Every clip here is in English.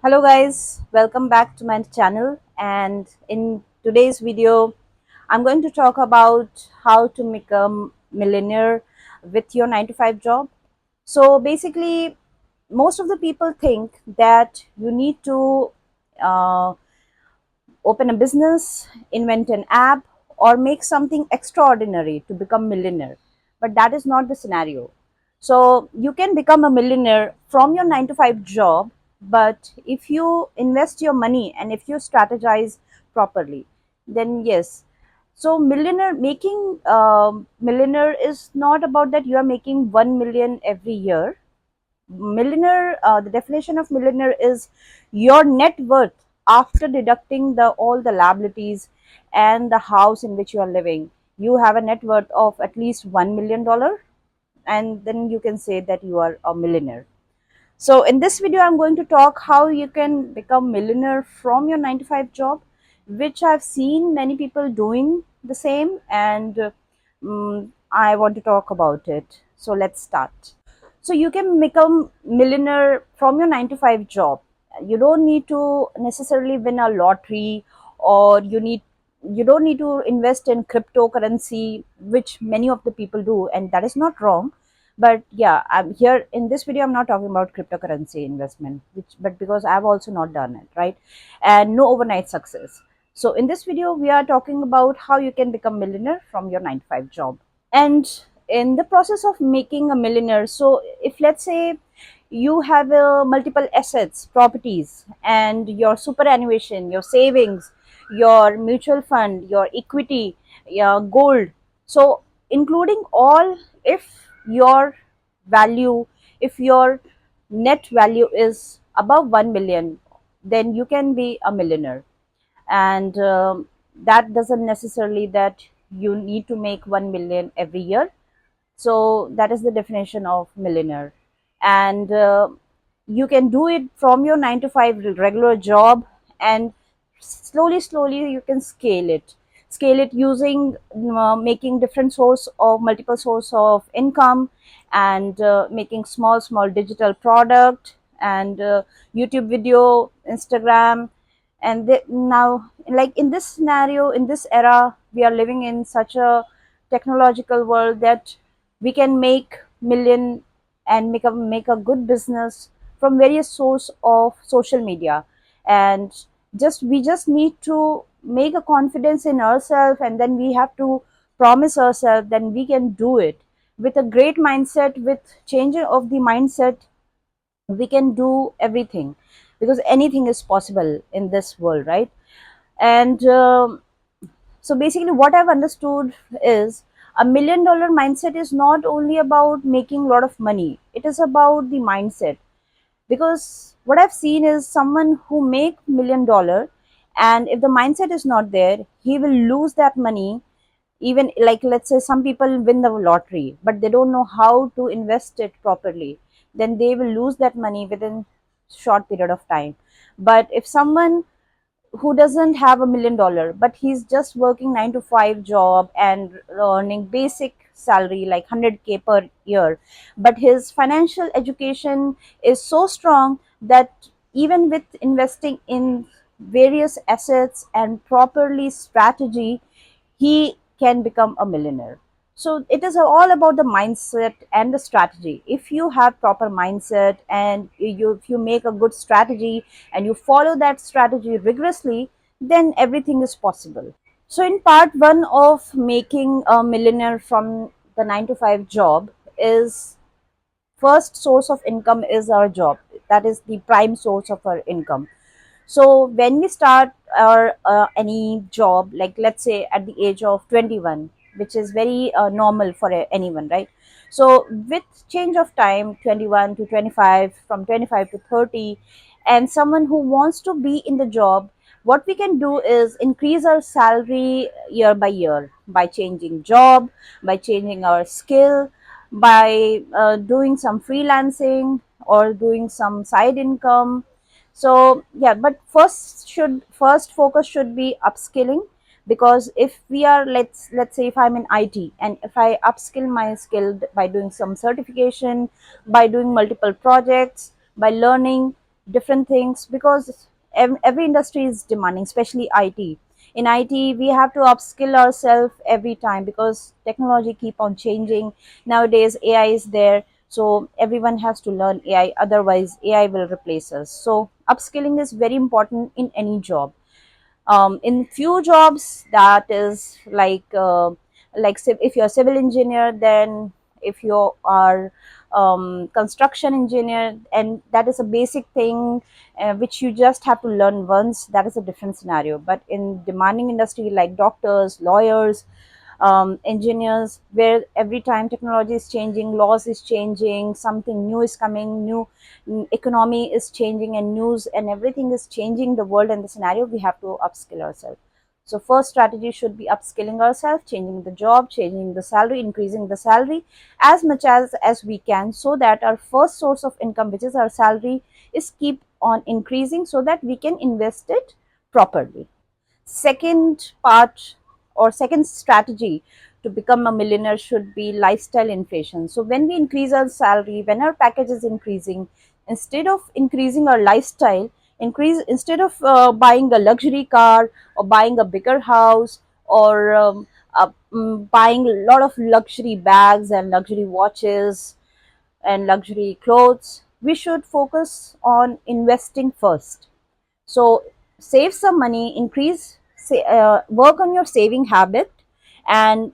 Hello guys, welcome back to my channel, and in today's video I'm going to talk about how to become millionaire with your 9 to 5 job. So basically most of the people think that you need to uh, open a business, invent an app, or make something extraordinary to become millionaire. But that is not the scenario. So you can become a millionaire from your 9 to 5 job, but if you invest your money and if you strategize properly, then yes. So millionaire making millionaire is not about that you are making 1 million every year. Millionaire, the definition of millionaire is your net worth after deducting the all the liabilities and the house in which you are living. You have a net worth of at least $1 million, and then you can say that you are a millionaire. So in this video I'm going to talk how you can become millionaire from your 9 to 5 job, which I've seen many people doing the same, and I want to talk about it. So let's start. So you can become millionaire from your 9 to 5 job. You don't need to necessarily win a lottery, or you don't need to invest in cryptocurrency, which many of the people do, and that is not wrong. But yeah, I'm here in this video I'm not talking about cryptocurrency investment, but because I've also not done it, right? And no overnight success. So in this video we are talking about how you can become millionaire from your 9 to 5 job. And in the process of making a millionaire, so if let's say you have multiple assets, properties, and your superannuation, your savings, your mutual fund, your equity, your gold, so including all, if your value, if your net value is above 1 million, then you can be a millionaire. And that doesn't necessarily that you need to make 1 million every year. So that is the definition of millionaire. And you can do it from your 9 to 5 regular job, and slowly you can scale it using making different source of multiple source of income, and making small digital product, and YouTube video, Instagram. And now, like in this scenario, in this era, we are living in such a technological world that we can make million and make a good business from various source of social media. And we just need to make a confidence in ourselves, and then we have to promise ourselves then we can do it with a great mindset. With change of the mindset, we can do everything, because anything is possible in this world, right? And so basically what I've understood is a $1 million mindset is not only about making a lot of money, it is about the mindset. Because what I've seen is someone who make $1 million, and if the mindset is not there, he will lose that money. Even like let's say some people win the lottery but they don't know how to invest it properly, then they will lose that money within short period of time. But if someone who doesn't have $1 million but he's just working 9 to 5 job and earning basic salary like 100K per year, but his financial education is so strong that even with investing in various assets and properly strategy, he can become a millionaire. So it is all about the mindset and the strategy. If you have proper mindset, and if you make a good strategy and you follow that strategy rigorously, then everything is possible. So in part 1 of making a millionaire from the 9 to 5 job is, first source of income is our job. That is the prime source of our income. So when we start our any job, like let's say at the age of 21, which is very normal for anyone, right? So with change of time, 21 to 25, from 25 to 30, and someone who wants to be in the job, what we can do is increase our salary year by year by changing job, by changing our skill, by doing some freelancing or doing some side income. So yeah, but first focus should be upskilling. Because if we are, let's say if I'm in IT, and if I upskill my skill by doing some certification, by doing multiple projects, by learning, different things, because every industry is demanding, especially IT. In IT, we have to upskill ourselves every time because technology keep on changing. Nowadays, AI is there, so everyone has to learn AI. Otherwise, AI will replace us. So upskilling is very important in any job. In few jobs, that is like if you're a civil engineer, then if you are construction engineer, and that is a basic thing which you just have to learn once, that is a different scenario. But in demanding industry like doctors, lawyers, engineers, where every time technology is changing, laws is changing, something new is coming, new economy is changing, and news and everything is changing the world and the scenario, we have to upskill ourselves. So first strategy should be upskilling ourselves, changing the job, changing the salary, increasing the salary as much as we can, so that our first source of income, which is our salary, is keep on increasing, so that we can invest it properly. Second part, or second strategy to become a millionaire, should be lifestyle inflation. So when we increase our salary, when our package is increasing, instead of increasing our lifestyle, increase instead of buying a luxury car, or buying a bigger house, or buying a lot of luxury bags and luxury watches and luxury clothes, we should focus on investing first. So save some money, work on your saving habit, and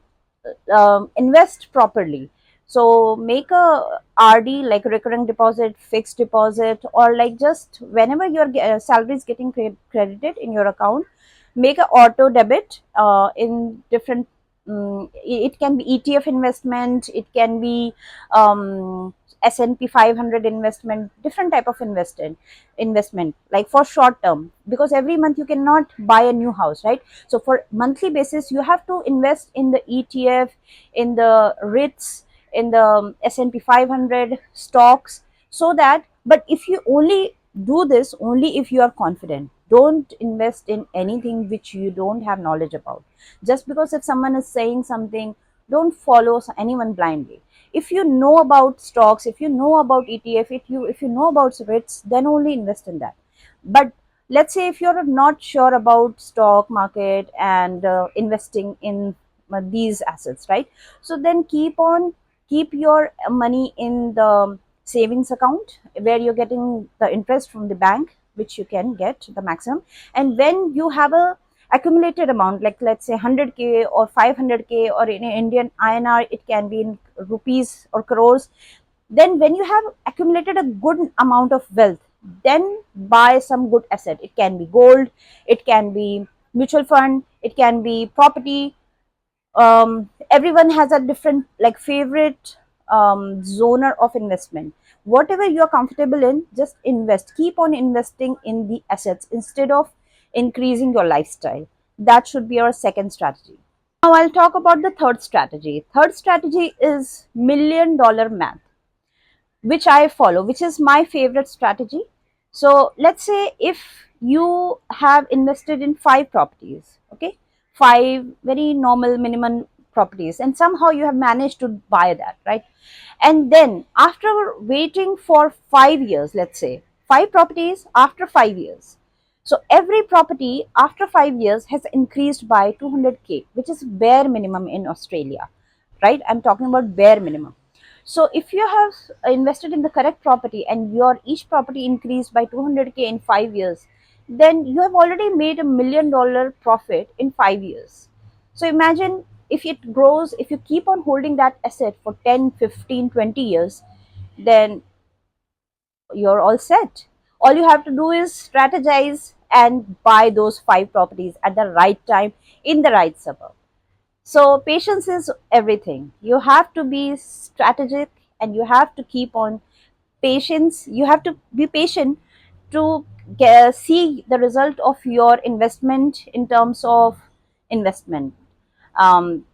invest properly. So make a RD, like recurring deposit, fixed deposit, or like just whenever your salary is getting credited in your account, make a auto debit in different. It can be ETF investment, it can be S&P 500 investment, different type of investment, like for short term, because every month you cannot buy a new house, right? So for monthly basis, you have to invest in the ETF, in the REITs, in the S&P 500 stocks, so that. But if you only do this only if you are confident, don't invest in anything which you don't have knowledge about. Just because if someone is saying something, don't follow anyone blindly. If you know about stocks, if you know about ETF, if you know about REITs, then only invest in that. But let's say if you're not sure about stock market and investing in these assets, right? So then keep your money in the savings account, where you're getting the interest from the bank, which you can get the maximum. And when you have a accumulated amount, like let's say 100K or 500K, or in Indian INR, it can be in rupees or crores. Then when you have accumulated a good amount of wealth, then buy some good asset. It can be gold, it can be mutual fund, it can be property. Everyone has a different like favorite zoner of investment. Whatever you are comfortable in, just invest, keep on investing in the assets instead of increasing your lifestyle. That should be our second strategy. Now I'll talk about the third strategy. Third strategy is $1 million math, which I follow, which is my favorite strategy. So let's say if you have invested in five properties, okay, five very normal minimum properties, and somehow you have managed to buy that, right? And then after waiting for 5 years, let's say five properties after 5 years. So every property after 5 years has increased by 200K, which is bare minimum in Australia, right? I'm talking about bare minimum. So if you have invested in the correct property and your each property increased by 200K in 5 years, then you have already made $1 million profit in 5 years. So imagine if it grows, if you keep on holding that asset for 10, 15, 20 years, then you're all set. All you have to do is strategize and buy those five properties at the right time in the right suburb. So patience is everything. You have to be strategic, and you have to keep on patience. You have to be patient to see the result of your investment in terms of investment. Um,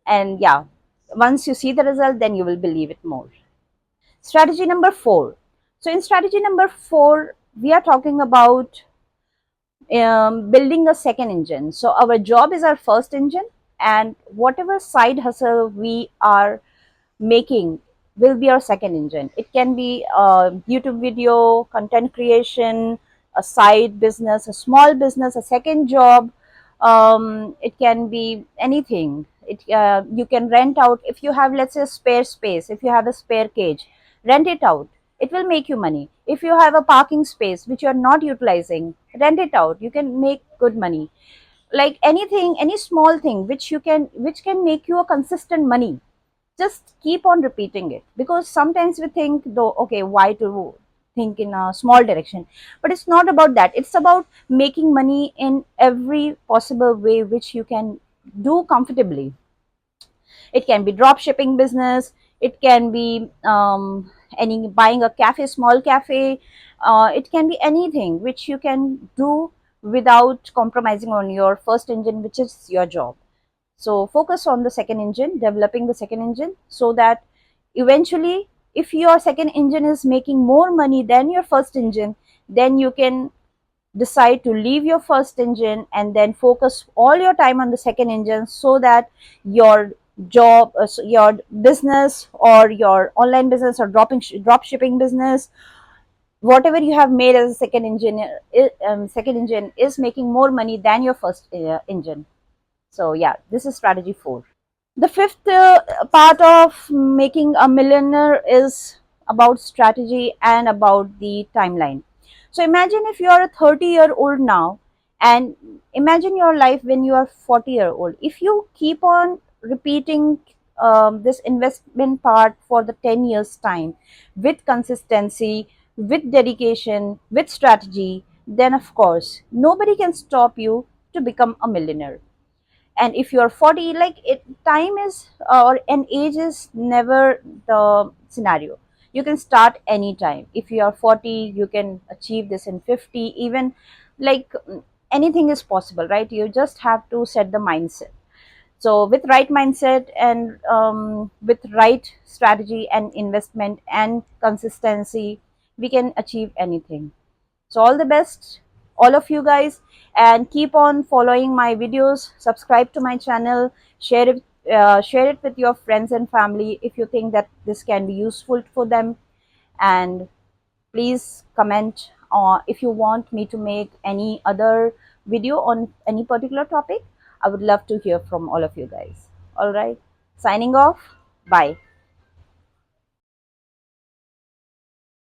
and yeah, once you see the result, then you will believe it more. Strategy number four. So in strategy number four, we are talking about building a second engine. So our job is our first engine, and whatever side hustle we are making, will be your second engine. It can be a YouTube video, content creation, a side business, a small business, a second job. It can be anything. You can rent out if you have, let's say, spare space. If you have a spare cage, rent it out. It will make you money. If you have a parking space which you are not utilizing, rent it out. You can make good money. Like anything, any small thing which can make you a consistent money, just keep on repeating it. Because sometimes we think though, okay, why to think in a small direction, but it's not about that. It's about making money in every possible way which you can do comfortably. It can be drop shipping business, it can be any buying a cafe, small cafe, it can be anything which you can do without compromising on your first engine, which is your job. So focus on the second engine, developing the second engine, so that eventually, if your second engine is making more money than your first engine, then you can decide to leave your first engine and then focus all your time on the second engine, so that your job, so your business or your online business or drop shipping business, whatever you have made as a second engine, second engine is making more money than your first engine. So yeah, this is strategy 4. The fifth part of making a millionaire is about strategy and about the timeline. So imagine if you are a 30-year-old now, and imagine your life when you are 40-year-old. If you keep on repeating this investment part for the 10 years time, with consistency, with dedication, with strategy, then of course nobody can stop you to become a millionaire. And if you're 40, like it, time is or an age is never the scenario. You can start anytime. If you are 40, you can achieve this in 50 even. Like anything is possible, right? You just have to set the mindset. So with right mindset and with right strategy and investment and consistency, we can achieve anything. So all the best, all of you guys, and keep on following my videos. Subscribe to my channel, share it with your friends and family if you think that this can be useful for them. And please comment if you want me to make any other video on any particular topic. I would love to hear from all of you guys. All right, signing off. Bye.